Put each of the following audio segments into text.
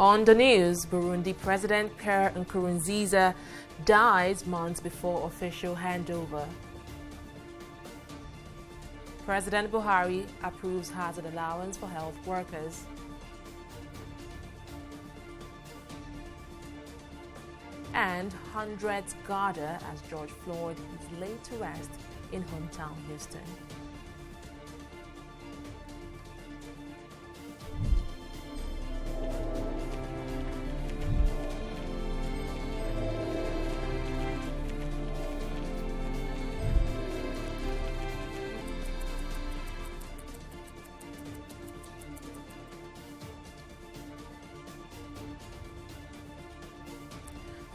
On the news, Burundi President Pierre Nkurunziza dies months before official handover. President Buhari approves hazard allowance for health workers. And hundreds gather as George Floyd is laid to rest in hometown Houston.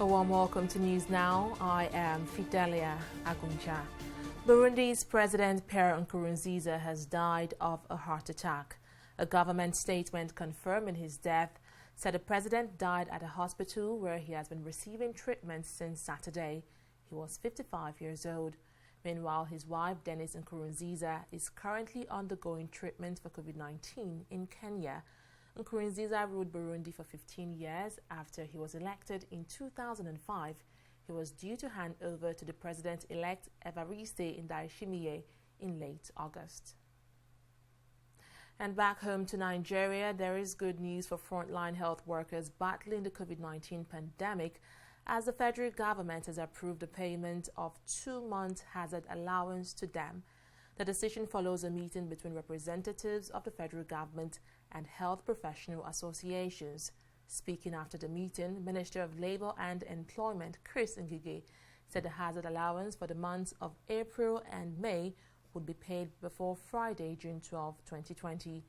A warm welcome to News Now. I am Fidelia Aguncha. Burundi's President Pierre Nkurunziza has died of a heart attack. A government statement confirming his death said the president died at a hospital where he has been receiving treatment since Saturday. He was 55 years old. Meanwhile, his wife, Dennis Nkurunziza, is currently undergoing treatment for COVID-19 in Kenya. Nkurunziza ruled Burundi for 15 years. After he was elected in 2005, he was due to hand over to the president-elect Evariste Ndayishimiye in late August. And back home to Nigeria, there is good news for frontline health workers battling the COVID-19 pandemic, as the federal government has approved the payment of 2 months hazard allowance to them. The decision follows a meeting between representatives of the federal government and health professional associations. Speaking after the meeting, Minister of Labour and Employment Chris Ngige said the hazard allowance for the months of April and May would be paid before Friday, June 12, 2020.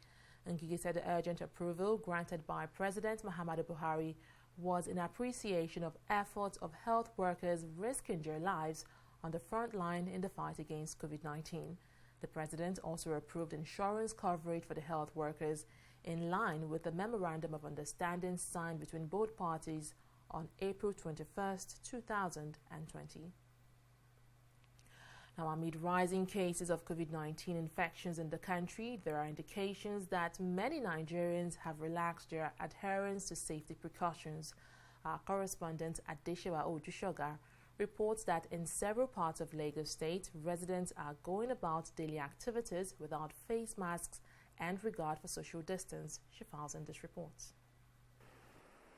Ngige said the urgent approval granted by President Muhammadu Buhari was in appreciation of efforts of health workers risking their lives on the front line in the fight against COVID-19. The president also approved insurance coverage for the health workers in line with the Memorandum of Understanding signed between both parties on April 21, 2020. Now, amid rising cases of COVID-19 infections in the country, there are indications that many Nigerians have relaxed their adherence to safety precautions. Our correspondent Adeshewa Ojushoga reports that in several parts of Lagos State, residents are going about daily activities without face masks and regard for social distance. She files in this report.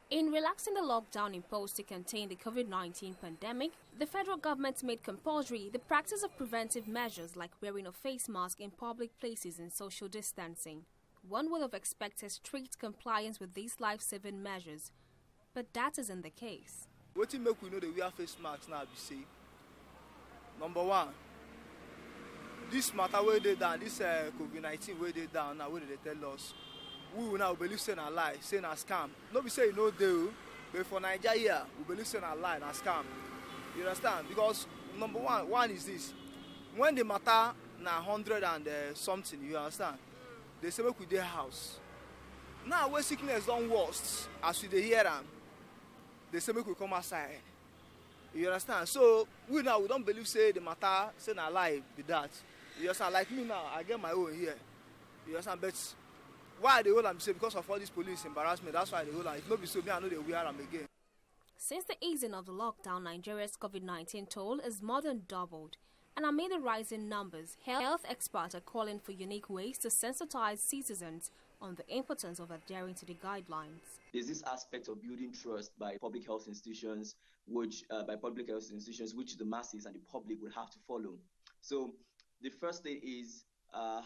In relaxing the lockdown imposed to contain the COVID-19 pandemic, the federal government made compulsory the practice of preventive measures like wearing a face mask in public places and social distancing. One would have expected strict compliance with these life-saving measures, but that isn't the case. What make we know that we have face masks now? Be say, number one, this matter where they down, this COVID-19 where they down now, where they tell us, we will now believe saying a lie, saying a scam. No be say you know they, but for Nigeria, we believe saying a lie and a scam. You understand? Because number one is this: when the matter na 100 and something, you understand? They say we could their house. Now where sickness don't worst, as we dey hear them. They say we could come outside. You understand? So we don't believe say the matter say na lie be that. You understand? Like me now, I get my own here. You understand? But why they hold am say because of all this police embarrassment? That's why they hold am. If not be so, me I know they wear am again. Since the easing of the lockdown, Nigeria's COVID-19 toll is more than doubled. And amid the rising numbers, health experts are calling for unique ways to sensitize citizens on the importance of adhering to the guidelines. There's this aspect of building trust by public health institutions, which the masses and the public will have to follow. So the first thing is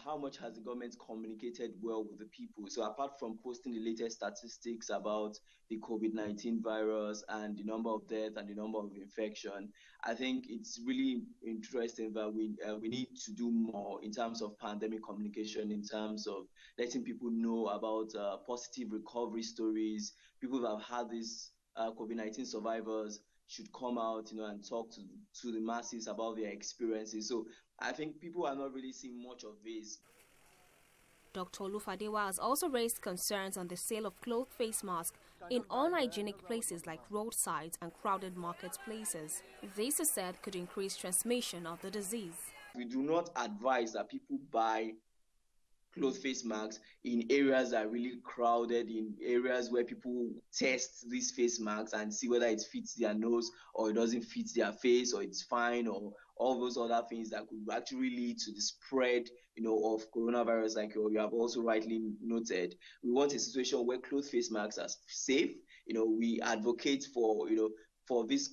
how much has the government communicated well with the people? So apart from posting the latest statistics about the COVID-19 virus and the number of deaths and the number of infection, I think it's really interesting that we need to do more in terms of pandemic communication, in terms of letting people know about positive recovery stories. People that have had these COVID-19 survivors should come out, and talk to the masses about their experiences. So I think people are not really seeing much of this. Dr. Olufadewa has also raised concerns on the sale of cloth face masks in unhygienic places like roadsides and crowded marketplaces. This, is said, could increase transmission of the disease. We do not advise that people buy cloth face masks in areas that are really crowded, in areas where people test these face masks and see whether it fits their nose or it doesn't fit their face, or it's fine, or all those other things that could actually lead to the spread, of coronavirus, like you have also rightly noted. We want a situation where cloth face masks are safe. We advocate for, for this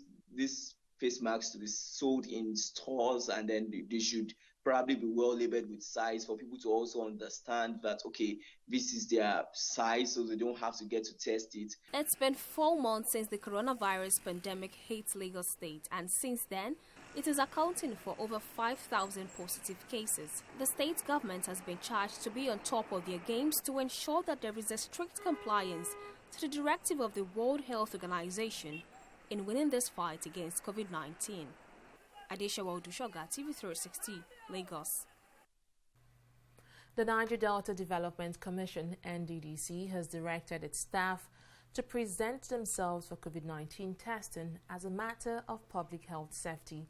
face masks to be sold in stores, and then they should probably be well labeled with size for people to also understand that, okay, this is their size, so they don't have to get to test it. It's been 4 months since the coronavirus pandemic hit Lagos State, and since then, it is accounting for over 5,000 positive cases. The state government has been charged to be on top of their games to ensure that there is a strict compliance to the directive of the World Health Organization in winning this fight against COVID-19. Adeshawa Odushoga, TV360, Lagos. The Niger Delta Development Commission, NDDC, has directed its staff to present themselves for COVID-19 testing as a matter of public health safety.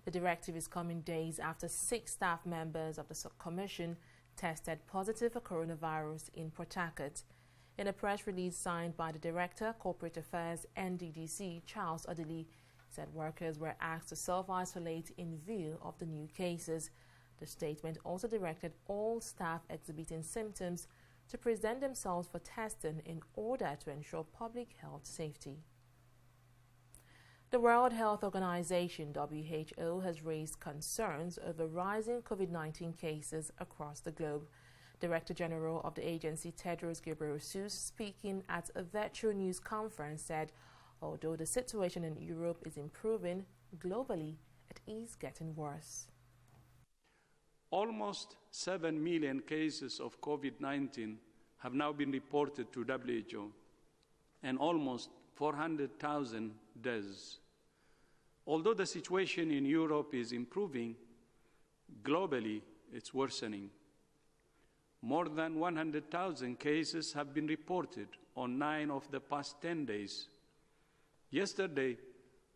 The directive is coming days after 6 staff members of the commission tested positive for coronavirus in Port Harcourt. In a press release signed by the Director, Corporate Affairs, NDDC, Charles Odili, said workers were asked to self-isolate in view of the new cases. The statement also directed all staff exhibiting symptoms to present themselves for testing in order to ensure public health safety. The World Health Organization, WHO, has raised concerns over rising COVID-19 cases across the globe. Director General of the agency, Tedros Ghebreyesus, speaking at a virtual news conference, said although the situation in Europe is improving, globally it is getting worse. Almost 7 million cases of COVID-19 have now been reported to WHO, and almost 400,000 deaths. Although the situation in Europe is improving, globally it's worsening. More than 100,000 cases have been reported on 9 of the past 10 days. Yesterday,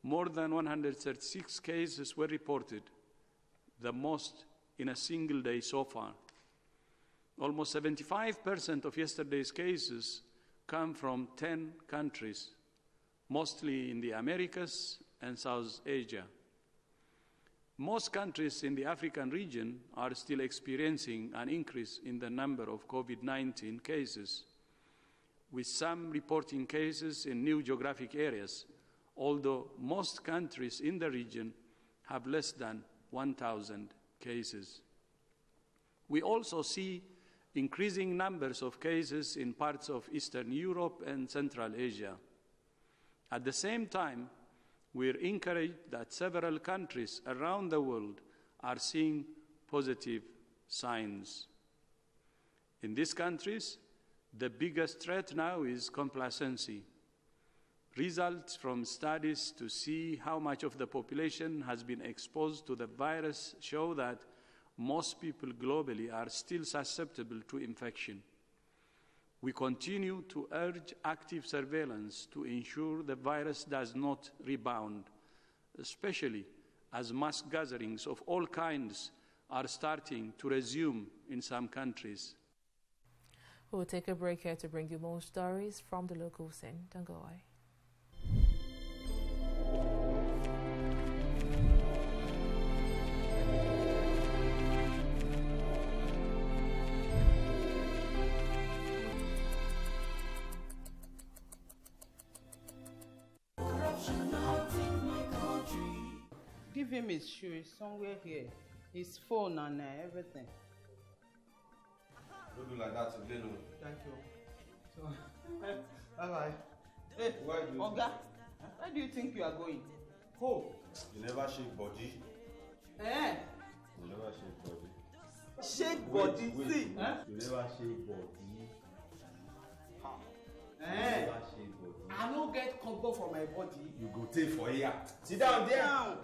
more than 136 cases were reported, the most in a single day so far. Almost 75% of yesterday's cases come from 10 countries, mostly in the Americas and South Asia. Most countries in the African region are still experiencing an increase in the number of COVID-19 cases, with some reporting cases in new geographic areas, although most countries in the region have less than 1,000 cases. We also see increasing numbers of cases in parts of Eastern Europe and Central Asia. At the same time, we're encouraged that several countries around the world are seeing positive signs. In these countries, the biggest threat now is complacency. Results from studies to see how much of the population has been exposed to the virus show that most people globally are still susceptible to infection. We continue to urge active surveillance to ensure the virus does not rebound, especially as mass gatherings of all kinds are starting to resume in some countries. We'll take a break here to bring you more stories from the local scene. Don't go away. Give him his shoes somewhere here, his phone and everything. Don't do like that today, no. Thank you. So, bye-bye. Hey, Oga, where do you think you are going? Home. You never shake body. Eh? You never shake body. Shake body, see? Huh? You never shake body. Eh? You never shake body. I don't get combo for my body. You go take for here. Sit down there. Down.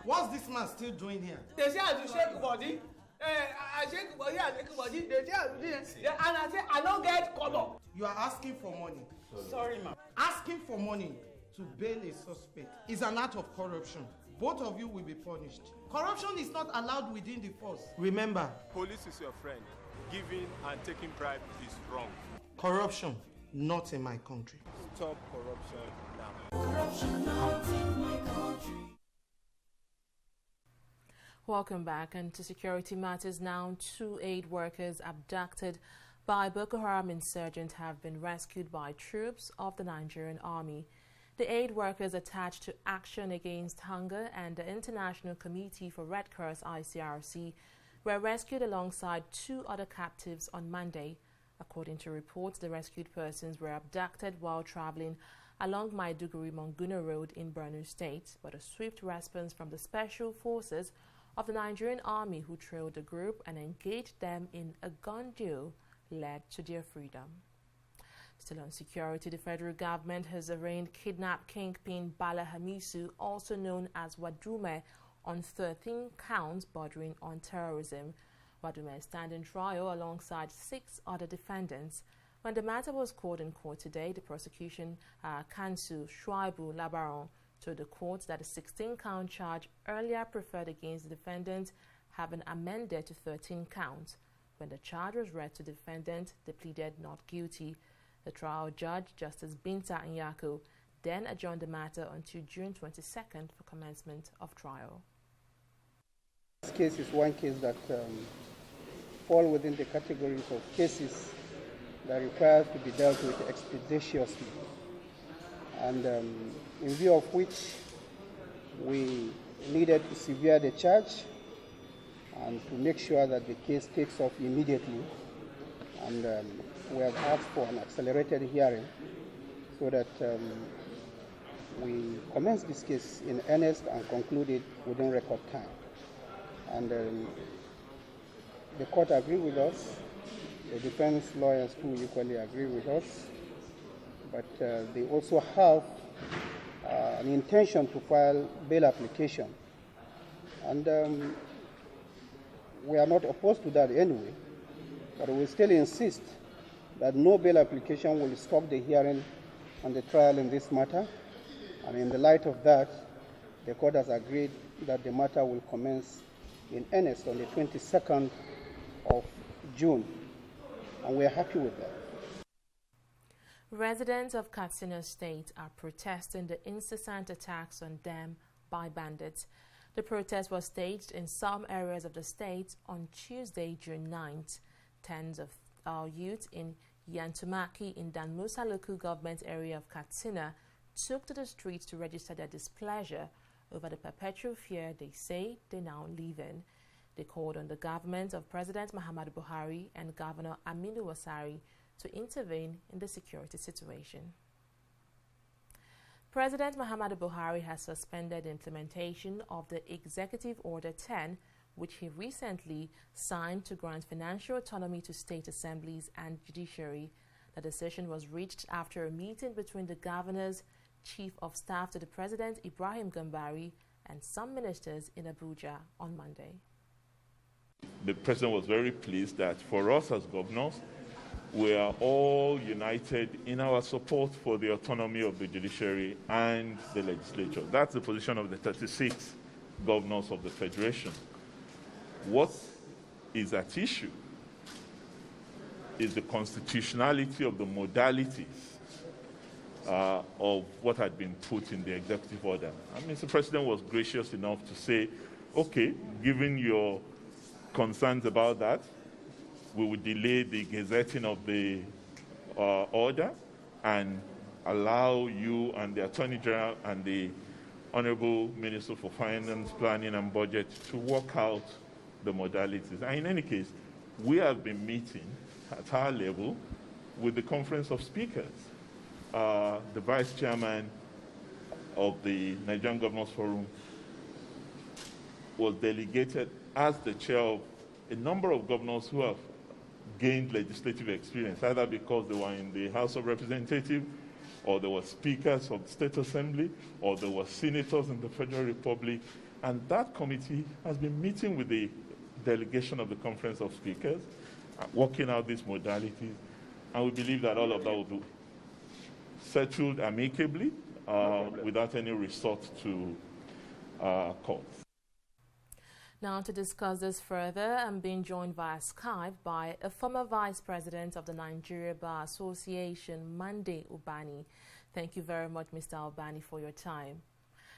What's this man still doing here? They say I do shake body. I shake body, I shake body. They say I do this. And I say I don't get cover. You are asking for money. Sorry, ma'am. Asking for money to bail a suspect is an act of corruption. both of you will be punished. Corruption is not allowed within the force. Remember, police is your friend. Giving and taking bribe is wrong. corruption, not in my country. Stop corruption now. Corruption not in my country. Welcome back. And to security matters now, 2 aid workers abducted by Boko Haram insurgents have been rescued by troops of the Nigerian army. The aid workers attached to Action Against Hunger and the International Committee for Red Cross ICRC were rescued alongside 2 other captives on Monday. According to reports, the rescued persons were abducted while traveling along Maiduguri-Monguna Road in Borno State, but a swift response from the special forces of the Nigerian army, who trailed the group and engaged them in a gun duel, led to their freedom. Still on security, the federal government has arraigned kidnap kingpin Bala Hamisu, also known as Wadume, on 13 counts bordering on terrorism. Wadume is standing trial alongside 6 other defendants. When the matter was called in court today, the prosecution, Kansu Shuaibu Labaron, told the court that the 16-count charge earlier preferred against the defendants have been amended to 13 counts. When the charge was read to the defendant, they pleaded not guilty. The trial judge, Justice Binta Nyako, then adjourned the matter until June 22nd for commencement of trial. This case is one case that falls within the categories of cases that require to be dealt with expeditiously, and in view of which we needed to severe the charge and to make sure that the case takes off immediately. And we have asked for an accelerated hearing so that we commence this case in earnest and conclude it within record time. And the court agreed with us. The defense lawyers too equally agree with us. But they also have an intention to file bail application. And we are not opposed to that anyway, but we still insist that no bail application will stop the hearing and the trial in this matter. And in the light of that, the court has agreed that the matter will commence in earnest on the 22nd of June. And we are happy with that. Residents of Katsina State are protesting the incessant attacks on them by bandits. The protest was staged in some areas of the state on Tuesday, June 9th. Tens of youth in Yantumaki in Danmusa local government area of Katsina took to the streets to register their displeasure over the perpetual fear they say they now live in. They called on the government of President Muhammadu Buhari and Governor Aminu Wasari to intervene in the security situation. President Muhammadu Buhari has suspended the implementation of the Executive Order 10, which he recently signed to grant financial autonomy to state assemblies and judiciary. The decision was reached after a meeting between the governor's chief of staff to the president, Ibrahim Gambari, and some ministers in Abuja on Monday. The president was very pleased that for us as governors, we are all united in our support for the autonomy of the judiciary and the legislature. That's the position of the 36 governors of the Federation. What is at issue is the constitutionality of the modalities of what had been put in the executive order. And Mr. President was gracious enough to say, okay, given your concerns about that, we would delay the gazetting of the order and allow you and the Attorney General and the Honorable Minister for Finance, Planning and Budget to work out the modalities. And in any case, we have been meeting at our level with the Conference of Speakers. The Vice Chairman of the Nigerian Governors Forum was delegated as the chair of a number of governors who have gained legislative experience, either because they were in the House of Representatives, or they were speakers of the State Assembly, or they were senators in the Federal Republic. And that committee has been meeting with the delegation of the Conference of Speakers, working out these modalities. And we believe that all of that will be settled amicably without any resort to courts. Now, to discuss this further, I'm being joined via Skype by a former Vice President of the Nigeria Bar Association, Monday Ubani. Thank you very much, Mr. Ubani, for your time.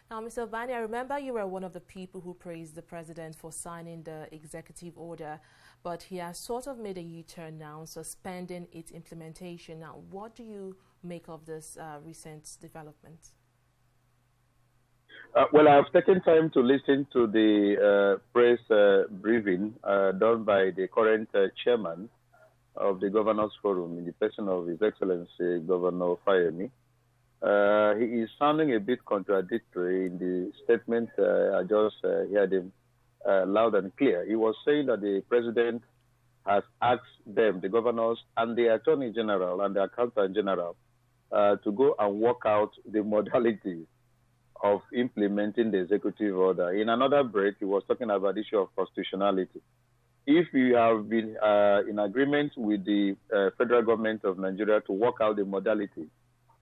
Now, Mr. Ubani, I remember you were one of the people who praised the President for signing the executive order, but he has sort of made a U-turn now, suspending its implementation. Now, what do you make of this recent development? Well, I've taken time to listen to the press briefing done by the current chairman of the Governors Forum in the person of His Excellency Governor Fayemi. He is sounding a bit contradictory in the statement. I just heard him loud and clear. He was saying that the president has asked them, the governors and the Attorney General and the Accountant General, to go and work out the modalities of implementing the executive order. In another break, he was talking about the issue of constitutionality. If you have been in agreement with the federal government of Nigeria to work out the modality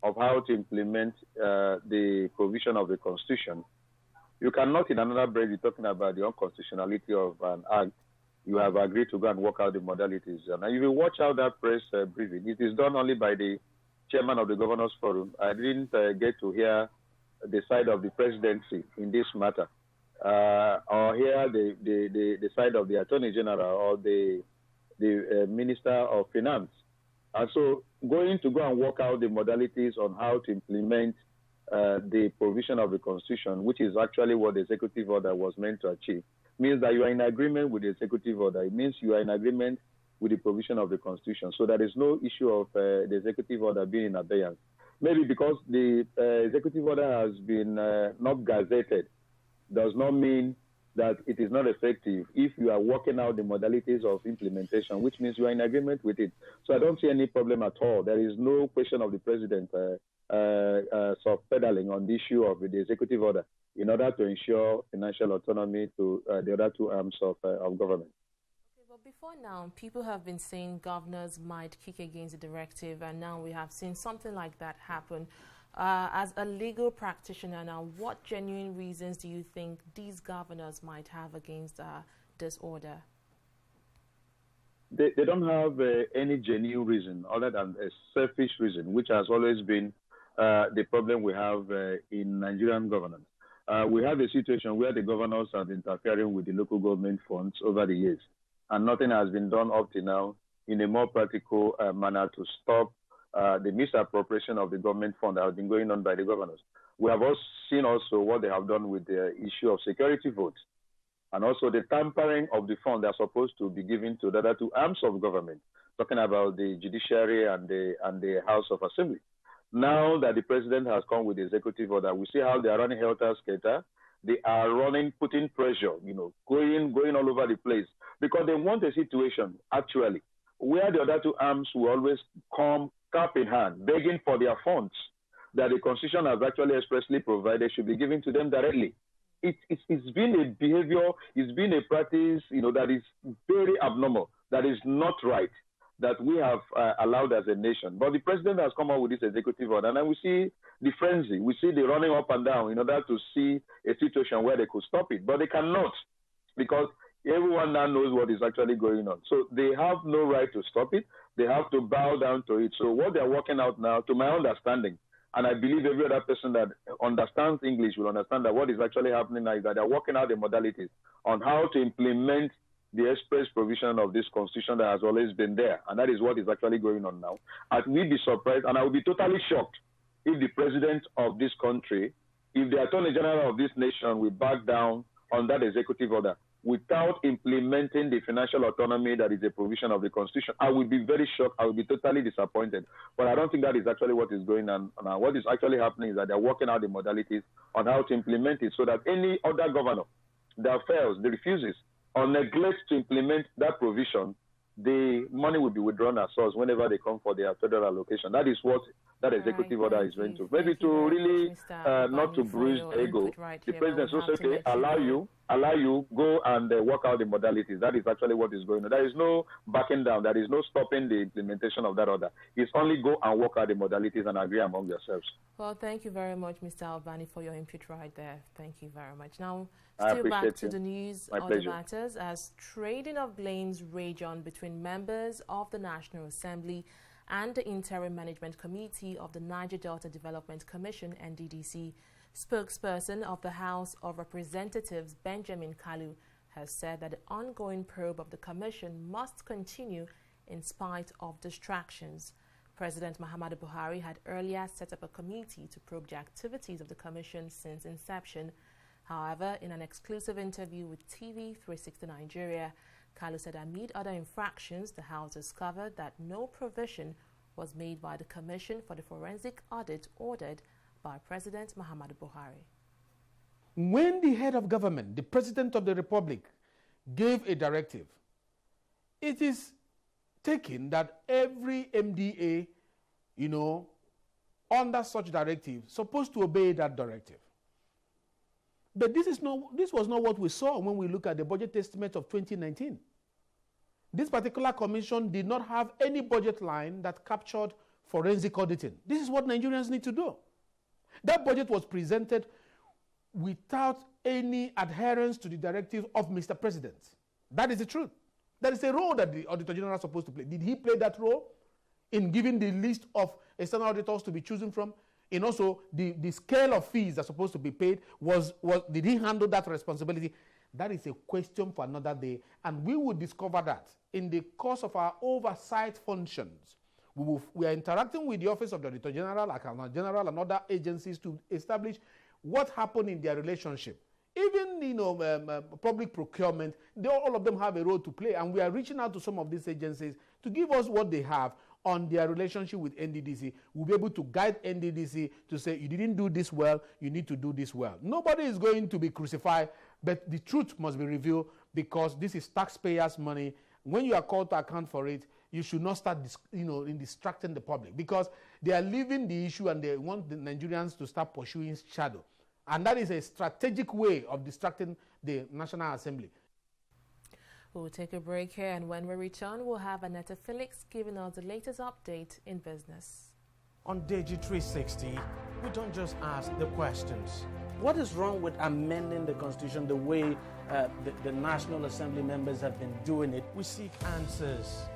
of how to implement the provision of the constitution, you cannot in another break be talking about the unconstitutionality of an act. You have agreed to go and work out the modalities. And if you watch out that press briefing, it is done only by the chairman of the Governors Forum. I didn't get to hear the side of the presidency in this matter, or hear the side of the Attorney General or the Minister of Finance. And so going to go and work out the modalities on how to implement the provision of the Constitution, which is actually what the executive order was meant to achieve, means that you are in agreement with the executive order. It means you are in agreement with the provision of the Constitution. So there is no issue of the executive order being in abeyance. Maybe because the executive order has been not gazetted does not mean that it is not effective if you are working out the modalities of implementation, which means you are in agreement with it. So I don't see any problem at all. There is no question of the president soft-pedaling on the issue of the executive order in order to ensure financial autonomy to the other two arms of government. But before now, people have been saying governors might kick against the directive, and now we have seen something like that happen. As a legal practitioner now, what genuine reasons do you think these governors might have against this order? They don't have any genuine reason other than a selfish reason, which has always been the problem we have in Nigerian governance. We have a situation where the governors are interfering with the local government funds over the years, and nothing has been done up to now in a more practical manner to stop the misappropriation of the government fund that has been going on by the governors. We have also seen what they have done with the issue of security votes, and also the tampering of the fund that are supposed to be given to the other two arms of government, talking about the judiciary and the House of Assembly. Now that the president has come with the executive order, we see how they are running helter-skelter. They are putting pressure, going all over the place, because they want a situation, actually, where the other two arms will always come cap in hand, begging for their funds that the Constitution has actually expressly provided should be given to them directly. It's been a behavior, it's been a practice, that is very abnormal, that is not right, that we have allowed as a nation. But the president has come out with this executive order, and we see the frenzy, we see the running up and down in order to see a situation where they could stop it. But they cannot, because everyone now knows what is actually going on. So they have no right to stop it. They have to bow down to it. So what they're working out now, to my understanding, and I believe every other person that understands English will understand that what is actually happening now is that they're working out the modalities on how to implement the express provision of this Constitution that has always been there. And that is what is actually going on now. And we'll be surprised, and I will be totally shocked if the president of this country, if the Attorney General of this nation will back down on that executive order without implementing the financial autonomy that is a provision of the Constitution. I will be very shocked. I will be totally disappointed. But I don't think that is actually what is going on now. What is actually happening is that they're working out the modalities on how to implement it so that any other governor that fails, that refuses, or neglects to implement that provision, the money will be withdrawn as source whenever they come for their federal allocation. That is what that executive order is going to. Maybe to really not to bruise the ego. The president also say, okay, allow you, go and work out the modalities. That is actually what is going on. There is no backing down. There is no stopping the implementation of that order. It's only go and work out the modalities and agree among yourselves. Well, thank you very much, Mr. Albani, for your input right there. Thank you very much. Now, still back to the news on the matters as trading of blames rage on between members of the National Assembly and the Interim Management Committee of the Niger Delta Development Commission, NDDC. Spokesperson of the House of Representatives, Benjamin Kalu, has said that the ongoing probe of the Commission must continue in spite of distractions. President Muhammadu Buhari had earlier set up a committee to probe the activities of the Commission since inception. However, in an exclusive interview with TV360 Nigeria, Kalu said amid other infractions, the House discovered that no provision was made by the Commission for the forensic audit ordered by President Muhammadu Buhari. When the head of government, the President of the Republic, gave a directive, it is taken that every MDA, under such directive, supposed to obey that directive. But this was not what we saw when we look at the budget estimate of 2019. This particular commission did not have any budget line that captured forensic auditing. This is what Nigerians need to do. That budget was presented without any adherence to the directive of Mr. President. That is the truth. That is a role that the Auditor General is supposed to play. Did he play that role in giving the list of external auditors to be chosen from? And also the scale of fees that are supposed to be paid, did he handle that responsibility? That is a question for another day, and we will discover that in the course of our oversight functions. We are interacting with the Office of the Auditor General, Accountant General, and other agencies to establish what happened in their relationship. Even public procurement, all of them have a role to play, and we are reaching out to some of these agencies to give us what they have on their relationship with NDDC. We'll be able to guide NDDC to say, you didn't do this well, you need to do this well. Nobody is going to be crucified, but the truth must be revealed because this is taxpayers' money. When you are called to account for it, you should not start distracting the public because they are leaving the issue and they want the Nigerians to start pursuing shadow. And that is a strategic way of distracting the National Assembly. We'll take a break here, and when we return, we'll have Annetta Felix giving us the latest update in business. On DG360, we don't just ask the questions. What is wrong with amending the Constitution the way the National Assembly members have been doing it? We seek answers.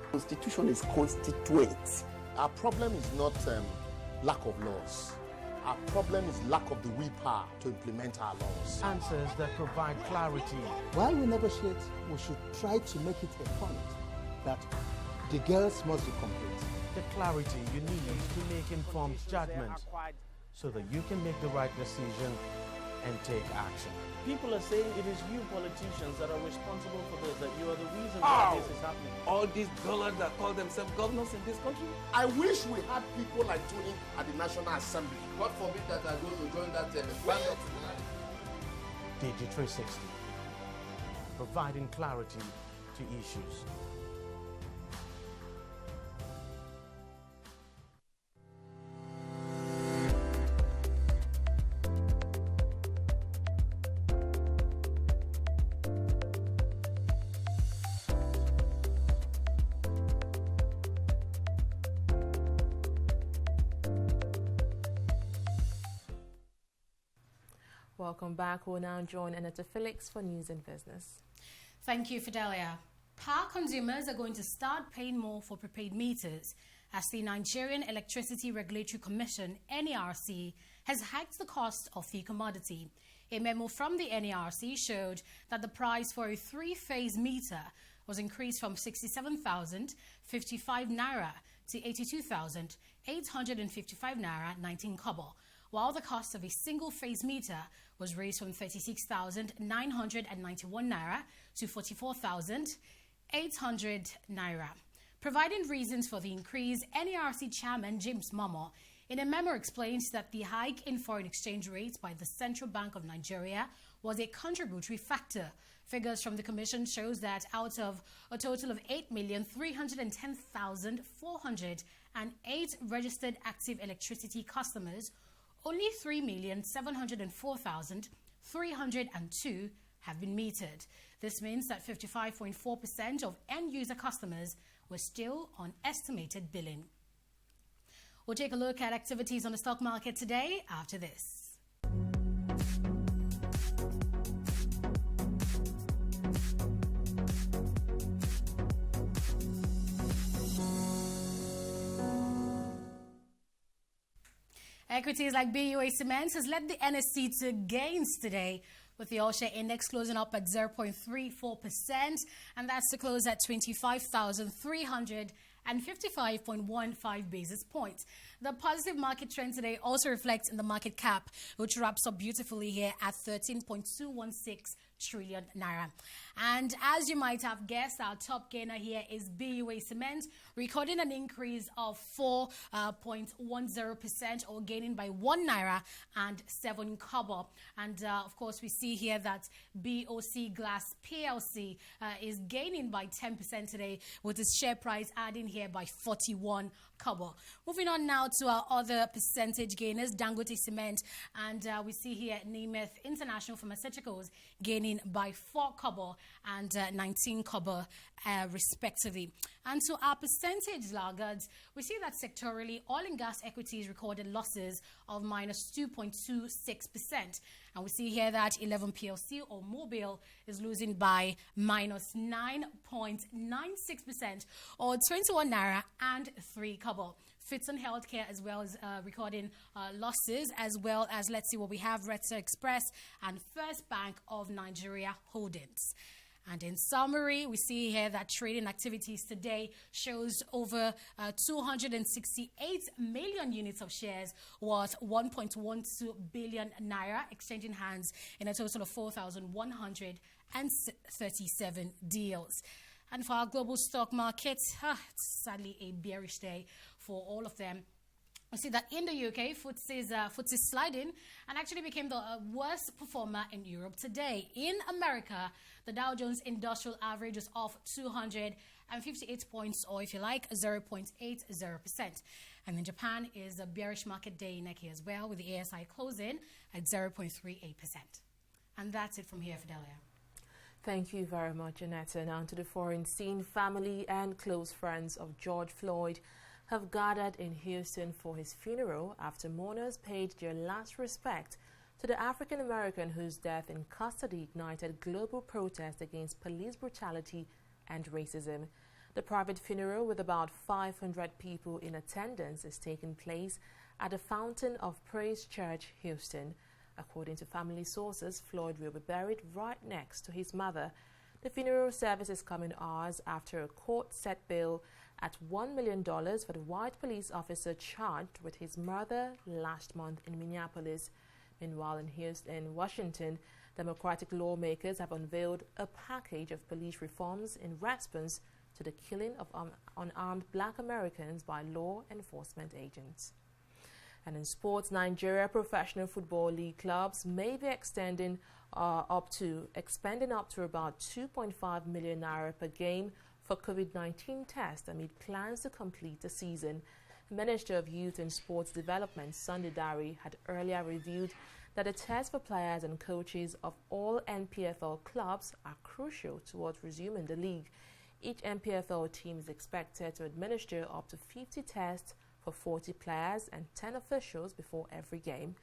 The Constitution is constituent. Our problem is not lack of laws. Our problem is lack of the willpower to implement our laws. Answers that provide clarity. While we negotiate, we should try to make it a point that the girls must be complete. The clarity you need to make informed judgment so that you can make the right decision and take action. People are saying it is you politicians that are responsible for this, that you are the reason why this is happening. All these dollars that call themselves governors in this country. I wish we had people like Tony at the National Assembly. God forbid that I go to join that planet. DG360, providing clarity to issues. Welcome back. We'll now join Annetta Felix for News and Business. Thank you, Fidelia. Power consumers are going to start paying more for prepaid meters as the Nigerian Electricity Regulatory Commission, NERC, has hiked the cost of the commodity. A memo from the NERC showed that the price for a three-phase meter was increased from 67,055 naira to 82,855 naira 19 kobo, while the cost of a single-phase meter was raised from 36,991 naira to 44,800 naira. Providing reasons for the increase, NERC Chairman James Momo in a memo explains that the hike in foreign exchange rates by the Central Bank of Nigeria was a contributory factor. Figures from the Commission shows that out of a total of 8,310,400 and 8 registered active electricity customers, only 3,704,302 have been metered. This means that 55.4% of end-user customers were still on estimated billing. We'll take a look at activities on the stock market today after this. Equities like BUA Cement has led the NSE to gains today, with the all-share index closing up at 0.34%, and that's to close at 25,355.15 basis points. The positive market trend today also reflects in the market cap, which wraps up beautifully here at 13.216 trillion naira. And as you might have guessed, our top gainer here is BUA Cement, recording an increase of 4.10%, or gaining by 1 naira and 7 kobo. And of course, we see here that BOC Glass PLC is gaining by 10% today, with its share price adding here by 41 kobo. Moving on now to our other percentage gainers, Dangote Cement, and we see here Nemeth International Pharmaceuticals gaining by 4 kobo and 19 kobo respectively. And to our percentage laggards, we see that sectorally, oil and gas equities recorded losses of minus 2.26%. And we see here that 11 PLC or Mobile is losing by minus 9.96%, or 21 naira and 3 kobo. Fitson Healthcare as well as recording losses, as well as, let's see what we have, Retso Express and First Bank of Nigeria Holdings. And in summary, we see here that trading activities today shows over 268 million units of shares worth 1.12 billion naira exchanging hands in a total of 4,137 deals. And for our global stock market, it's sadly a bearish day for all of them. We see that in the UK, FTSE is sliding and actually became the worst performer in Europe today. In America, the Dow Jones Industrial Average is off 258 points, or if you like, 0.80%. And in Japan is a bearish market day in Nikkei as well, with the ASI closing at 0.38%. And that's it from here, Fidelia. Thank you very much, Annette. And on to the foreign scene. Family and close friends of George Floyd have gathered in Houston for his funeral after mourners paid their last respect to the African-American whose death in custody ignited global protest against police brutality and racism. The private funeral, with about 500 people in attendance, is taking place at the Fountain of Praise Church, Houston. According to family sources, Floyd will be buried right next to his mother. The funeral service is coming hours after a court set bail at $1 million for the white police officer charged with his murder last month in Minneapolis. Meanwhile, in Washington, Democratic lawmakers have unveiled a package of police reforms in response to the killing of unarmed black Americans by law enforcement agents. And in sports, Nigeria Professional Football League clubs may be expending up to about 2.5 million naira per game for COVID-19 tests amid plans to complete the season. Minister of Youth and Sports Development, Sunday Dari, had earlier revealed that the tests for players and coaches of all NPFL clubs are crucial towards resuming the league. Each NPFL team is expected to administer up to 50 tests for 40 players and 10 officials before every game.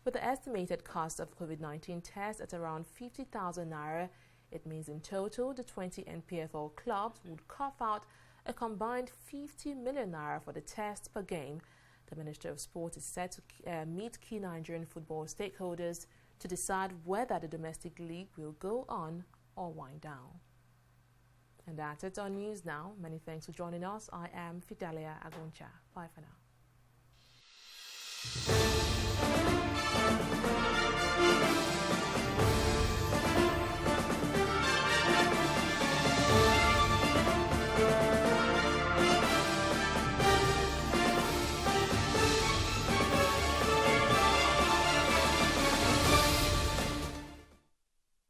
With the estimated cost of COVID-19 tests at around 50,000 naira, it means in total the 20 NPFL clubs would cough out a combined 50 million naira for the tests per game. The Minister of Sport is set to meet key Nigerian football stakeholders to decide whether the domestic league will go on or wind down. And that's it on News Now. Many thanks for joining us. I am Fidelia Aguncha. Bye for now.